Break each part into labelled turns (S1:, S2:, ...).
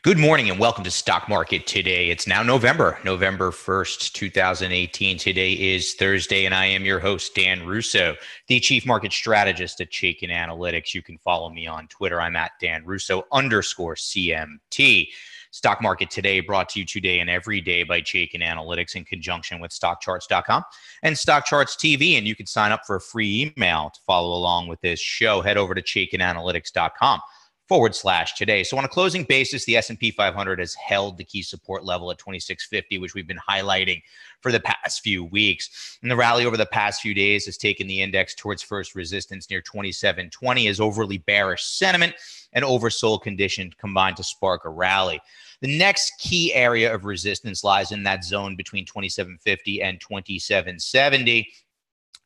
S1: Good morning and welcome to Stock Market Today. It's now November 1st, 2018. Today is Thursday, and I am your host, Dan Russo, the Chief Market Strategist at Cheetah Analytics. You can follow me on Twitter. I'm at Dan Russo _CMT. Stock Market Today brought to you today and every day by Cheetah Analytics in conjunction with StockCharts.com and Stock Charts TV. And you can sign up for a free email to follow along with this show. Head over to CheetahAnalytics.com/today. So on a closing basis, the S&P 500 has held the key support level at 2650, which we've been highlighting for the past few weeks. And the rally over the past few days has taken the index towards first resistance near 2720 as overly bearish sentiment and oversold condition combined to spark a rally. The next key area of resistance lies in that zone between 2750 and 2770.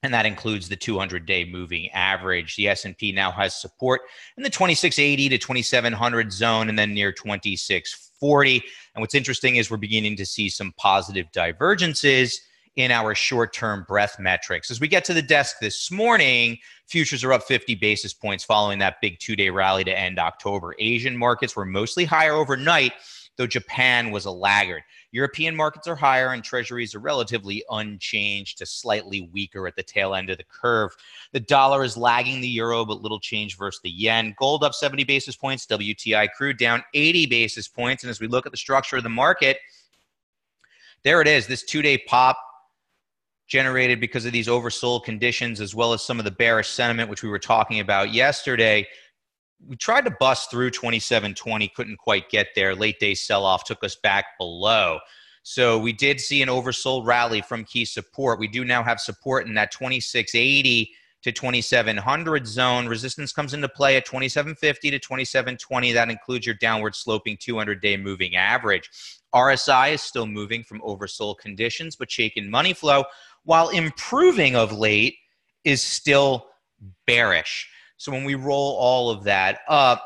S1: And that includes the 200-day moving average. The S&P now has support in the 2680 to 2700 zone and then near 2640. And what's interesting is we're beginning to see some positive divergences in our short-term breadth metrics. As we get to the desk this morning, futures are up 50 basis points following that big two-day rally to end October. Asian markets were mostly higher overnight, though Japan was a laggard. European markets are higher and treasuries are relatively unchanged to slightly weaker at the tail end of the curve. The dollar is lagging the euro, but little change versus the yen. Gold up 70 basis points, WTI crude down 80 basis points. And as we look at the structure of the market, there it is, this two-day pop generated because of these oversold conditions as well as some of the bearish sentiment, which we were talking about yesterday. We tried to bust through 2720, couldn't quite get there. Late day sell-off took us back below. So we did see an oversold rally from key support. We do now have support in that 2680 to 2700 zone. Resistance comes into play at 2750 to 2720. That includes your downward sloping 200-day moving average. RSI is still moving from oversold conditions, but shaken money flow, while improving of late, is still bearish. So when we roll all of that up,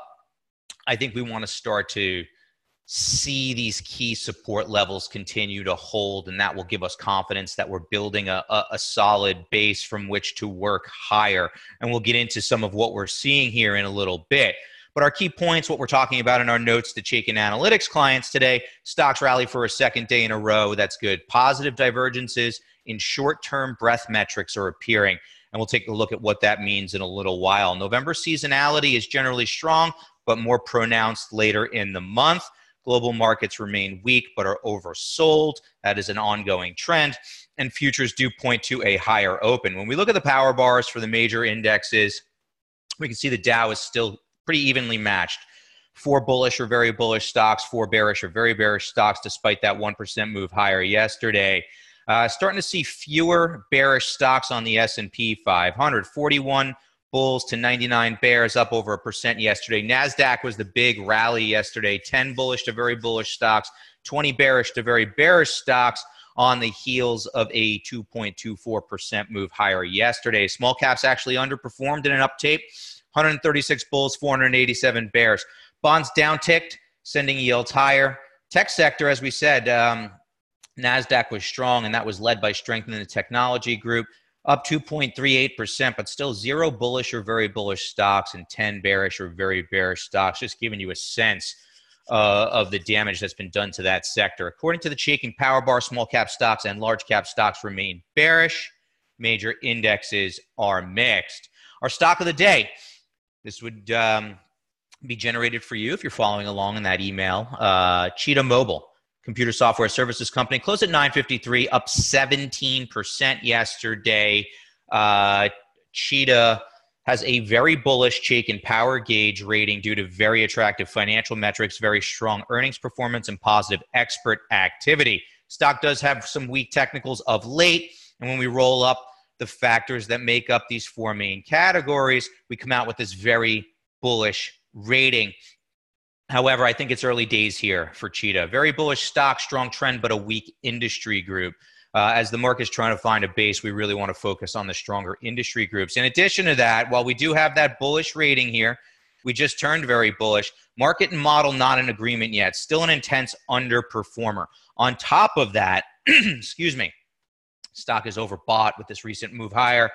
S1: I think we want to start to see these key support levels continue to hold, and that will give us confidence that we're building a solid base from which to work higher. And we'll get into some of what we're seeing here in a little bit. But our key points, what we're talking about in our notes to Cheetah Analytics clients today: stocks rally for a second day in a row. That's good. Positive divergences in short-term breadth metrics are appearing. And we'll take a look at what that means in a little while. November seasonality is generally strong, but more pronounced later in the month. Global markets remain weak, but are oversold. That is an ongoing trend. And futures do point to a higher open. When we look at the power bars for the major indexes, we can see the Dow is still pretty evenly matched. 4 bullish or very bullish stocks, 4 bearish or very bearish stocks, despite that 1% move higher yesterday. Starting to see fewer bearish stocks on the S&P 500. 41 bulls to 99 bears, up over 1% yesterday. NASDAQ was the big rally yesterday. 10 bullish to very bullish stocks, 20 bearish to very bearish stocks on the heels of a 2.24% move higher yesterday. Small caps actually underperformed in an uptape. 136 bulls, 487 bears. Bonds downticked, sending yields higher. Tech sector, as we said, NASDAQ was strong, and that was led by strength in the technology group, up 2.38%, but still 0 bullish or very bullish stocks and 10 bearish or very bearish stocks, just giving you a sense of the damage that's been done to that sector. According to the shaking power bar, small cap stocks and large cap stocks remain bearish. Major indexes are mixed. Our stock of the day, this would be generated for you if you're following along in that email. Cheetah Mobile, computer software services company, closed at $9.53, up 17% yesterday. Cheetah has a very bullish Chaikin Power Gauge rating due to very attractive financial metrics, very strong earnings performance, and positive expert activity. Stock does have some weak technicals of late, and when we roll up the factors that make up these 4 main categories, we come out with this very bullish rating. However, I think it's early days here for Cheetah. Very bullish stock, strong trend, but a weak industry group. As the market's trying to find a base, we really want to focus on the stronger industry groups. In addition to that, while we do have that bullish rating here, we just turned very bullish. Market and model not in agreement yet. Still an intense underperformer. On top of that, excuse me, stock is overbought with this recent move higher.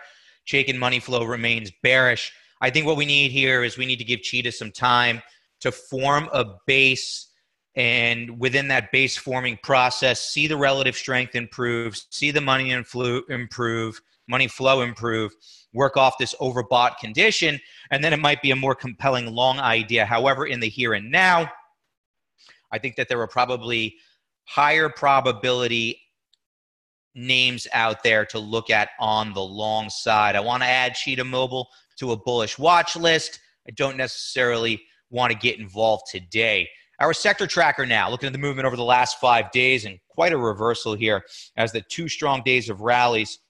S1: Chaikin money flow remains bearish. I think what we need here is we need to give Cheetah some time to form a base And within that base forming process, see the relative strength improve, see the money flow improve, work off this overbought condition, and then it might be a more compelling long idea. However, in the here and now, I think that there are probably higher probability names out there to look at on the long side. I want to add Cheetah Mobile to a bullish watch list. I don't necessarily want to get involved today. Our sector tracker now, looking at the movement over the last 5 days, and quite a reversal here as the 2 strong days of rallies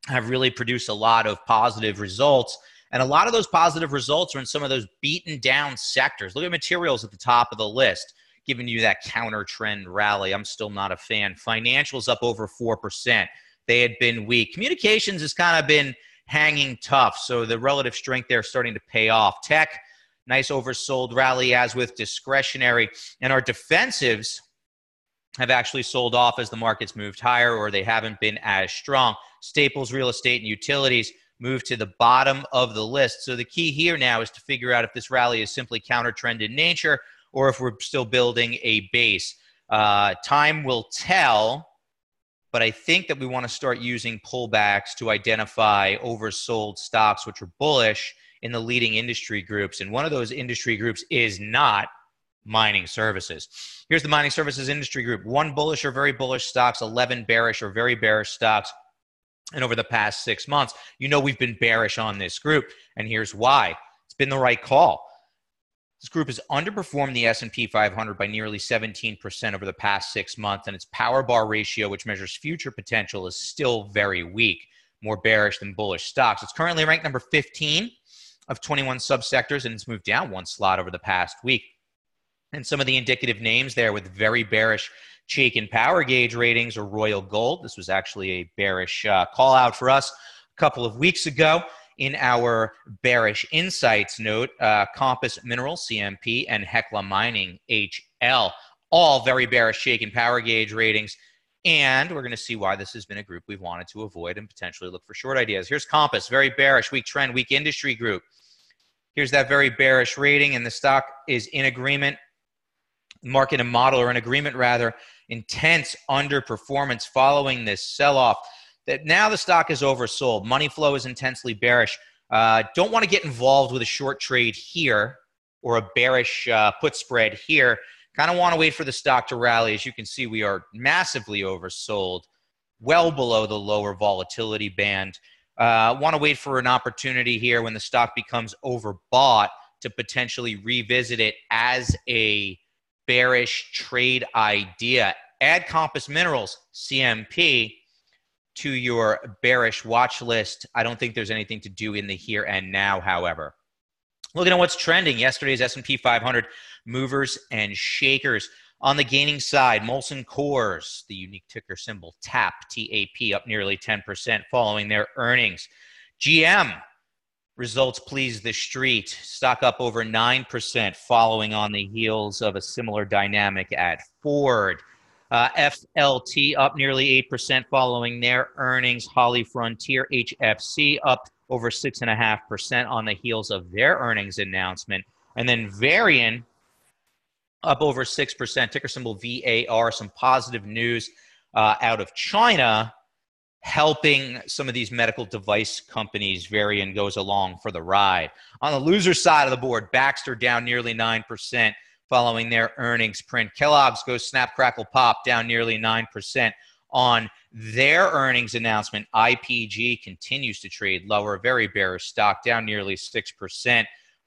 S1: have really produced a lot of positive results. And a lot of those positive results are in some of those beaten down sectors. Look at materials at the top of the list, giving you that counter trend rally. I'm still not a fan. Financials up over 4%. They had been weak. Communications has kind of been hanging tough. So the relative strength there is starting to pay off. Tech, nice oversold rally as with discretionary. And our defensives have actually sold off as the markets moved higher, or they haven't been as strong. Staples, real estate, and utilities move to the bottom of the list. So the key here now is to figure out if this rally is simply counter trend in nature or if we're still building a base. Time will tell, but I think that we want to start using pullbacks to identify oversold stocks which are bullish in the leading industry groups. And one of those industry groups is not mining services. Here's the mining services industry group. 1 bullish or very bullish stocks, 11 bearish or very bearish stocks. And over the past 6 months, we've been bearish on this group. And here's why. It's been the right call. This group has underperformed the S&P 500 by nearly 17% over the past 6 months, and its power bar ratio, which measures future potential, is still very weak, more bearish than bullish stocks. It's currently ranked number 15 of 21 subsectors, and it's moved down 1 slot over the past week. And some of the indicative names there with very bearish Chaikin Power Gauge ratings are Royal Gold. This was actually a bearish call out for us a couple of weeks ago. In our bearish insights note, Compass Minerals, CMP, and Hecla Mining, HL, all very bearish Chaikin Power Gauge ratings. And we're going to see why this has been a group we've wanted to avoid and potentially look for short ideas. Here's Compass, very bearish, weak trend, weak industry group. Here's that very bearish rating, and the stock is in agreement. Market and model are in agreement, rather. Intense underperformance following this sell-off. That now the stock is oversold. Money flow is intensely bearish. Don't want to get involved with a short trade here or a bearish put spread here. Kind of want to wait for the stock to rally. As you can see, we are massively oversold, well below the lower volatility band. Want to wait for an opportunity here when the stock becomes overbought to potentially revisit it as a bearish trade idea. Add Compass Minerals, CMP, to your bearish watch list. I don't think there's anything to do in the here and now, however. Looking at what's trending, yesterday's S&P 500 movers and shakers. On the gaining side, Molson Coors, the unique ticker symbol TAP, T-A-P, up nearly 10% following their earnings. GM, results please the street. Stock up over 9% following on the heels of a similar dynamic at Ford. FLT up nearly 8% following their earnings. Holly Frontier, HFC, up over 6.5% on the heels of their earnings announcement. And then Varian up over 6%, ticker symbol VAR. Some positive news out of China, helping some of these medical device companies. Varian goes along for the ride. On the loser side of the board, Baxter down nearly 9%. Following their earnings print. Kellogg's goes snap, crackle, pop, down nearly 9% on their earnings announcement. IPG continues to trade lower, very bearish stock, down nearly 6%.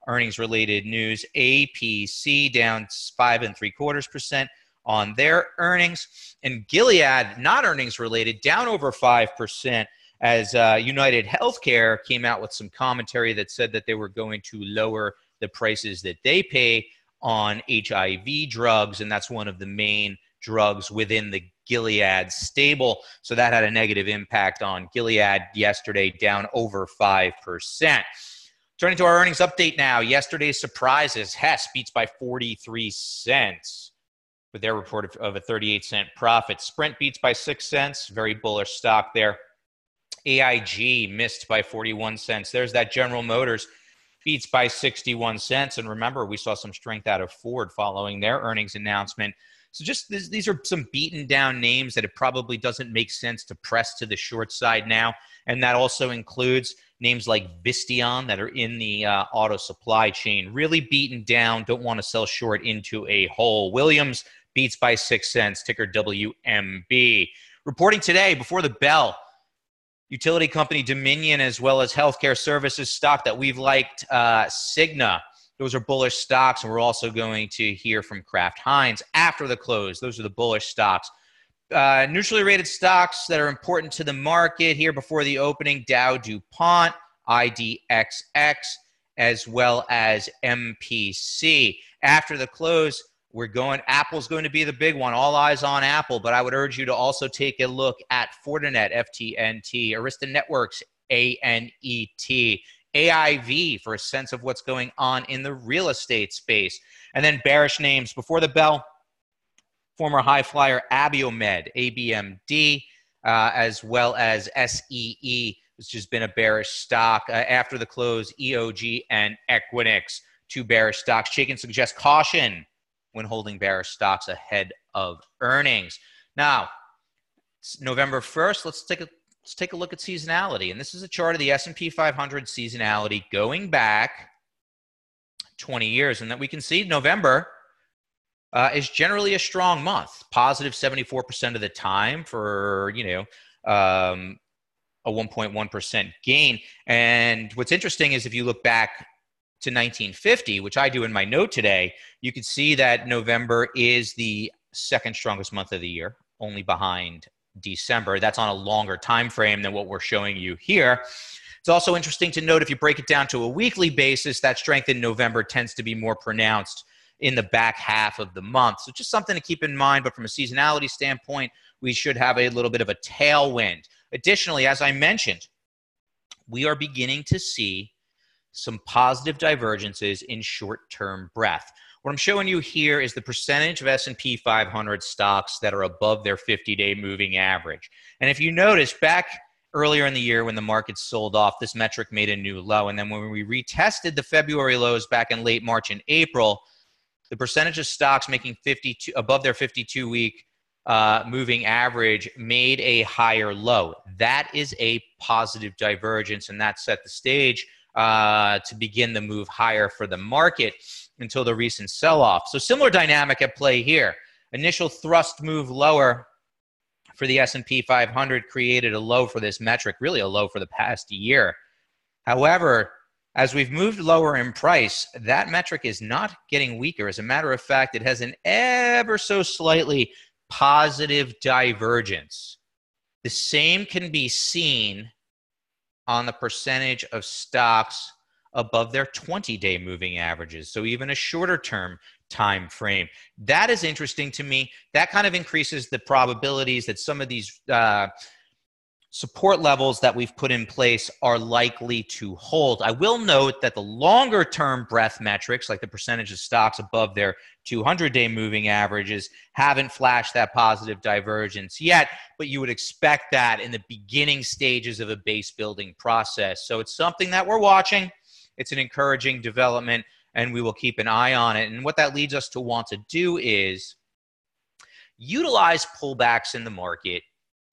S1: Earnings-related news, APC down 5.75% on their earnings. And Gilead, not earnings-related, down over 5% as United Healthcare came out with some commentary that said that they were going to lower the prices that they pay on HIV drugs, and that's one of the main drugs within the Gilead stable. So that had a negative impact on Gilead yesterday, down over 5%. Turning to our earnings update now. Yesterday's surprises, Hess beats by 43 cents with their report of a 38-cent profit. Sprint beats by 6 cents, very bullish stock there. AIG missed by 41 cents. There's that General Motors beats by 61 cents. And remember, we saw some strength out of Ford following their earnings announcement. So just these are some beaten down names that it probably doesn't make sense to press to the short side now. And that also includes names like Visteon that are in the auto supply chain. Really beaten down, don't want to sell short into a hole. Williams beats by 6 cents, ticker WMB. Reporting today before the bell, utility company Dominion, as well as healthcare services stock that we've liked, Cigna. Those are bullish stocks, and we're also going to hear from Kraft Heinz after the close. Those are the bullish stocks. Neutrally rated stocks that are important to the market here before the opening: Dow, DuPont, IDXX, as well as MPC. After the close, Apple's going to be the big one. All eyes on Apple, but I would urge you to also take a look at Fortinet, FTNT, Arista Networks, ANET, AIV for a sense of what's going on in the real estate space. And then bearish names before the bell: former high flyer Abiomed, ABMD, as well as SEE, which has been a bearish stock. After the close, EOG and Equinix, two bearish stocks. Chaikin suggests caution when holding bearish stocks ahead of earnings. Now, it's November 1st. Let's take a look at seasonality. And this is a chart of the S&P 500 seasonality going back 20 years. And that we can see November is generally a strong month, positive 74% of the time for, a 1.1% gain. And what's interesting is if you look back to 1950, which I do in my note today, you can see that November is the second strongest month of the year, only behind December. That's on a longer time frame than what we're showing you here. It's also interesting to note if you break it down to a weekly basis, that strength in November tends to be more pronounced in the back half of the month. So just something to keep in mind, but from a seasonality standpoint, we should have a little bit of a tailwind. Additionally, as I mentioned, we are beginning to see some positive divergences in short-term breadth. What I'm showing you here is the percentage of S&P 500 stocks that are above their 50-day moving average. And if you notice, back earlier in the year when the market sold off, this metric made a new low. And then when we retested the February lows back in late March and April, the percentage of stocks making 52 above their 52-week moving average made a higher low. That is a positive divergence, and that set the stage to begin the move higher for the market until the recent sell-off. So similar dynamic at play here. Initial thrust move lower for the S&P 500 created a low for this metric, really a low for the past year. However, as we've moved lower in price, that metric is not getting weaker. As a matter of fact, it has an ever so slightly positive divergence. The same can be seen on the percentage of stocks above their 20-day moving averages, so even a shorter term time frame. That is interesting to me. That kind of increases the probabilities that some of these support levels that we've put in place are likely to hold. I will note that the longer term breadth metrics, like the percentage of stocks above their 200-day moving averages, haven't flashed that positive divergence yet, but you would expect that in the beginning stages of a base building process. So it's something that we're watching. It's an encouraging development, and we will keep an eye on it. And what that leads us to want to do is utilize pullbacks in the market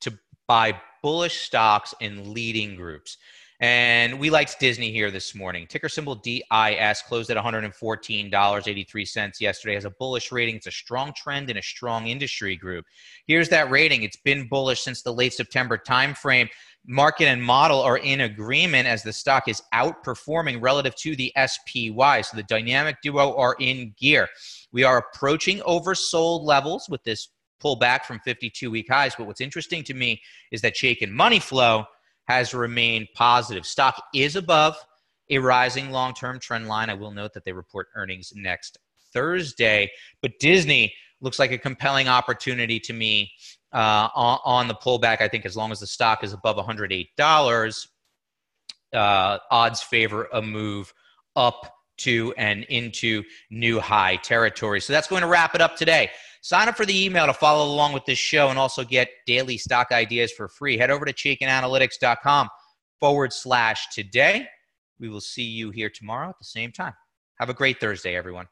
S1: to buy bullish stocks in leading groups. And we liked Disney here this morning. Ticker symbol DIS closed at $114.83 yesterday. Has a bullish rating. It's a strong trend in a strong industry group. Here's that rating. It's been bullish since the late September timeframe. Market and model are in agreement as the stock is outperforming relative to the SPY. So the dynamic duo are in gear. We are approaching oversold levels with this pullback from 52-week highs. But what's interesting to me is that Chaikin money flow has remained positive. Stock is above a rising long-term trend line. I will note that they report earnings next Thursday. But Disney looks like a compelling opportunity to me on the pullback. I think as long as the stock is above $108, odds favor a move up to and into new high territory. So that's going to wrap it up today. Sign up for the email to follow along with this show and also get daily stock ideas for free. Head over to ChaikinAnalytics.com/today. We will see you here tomorrow at the same time. Have a great Thursday, everyone.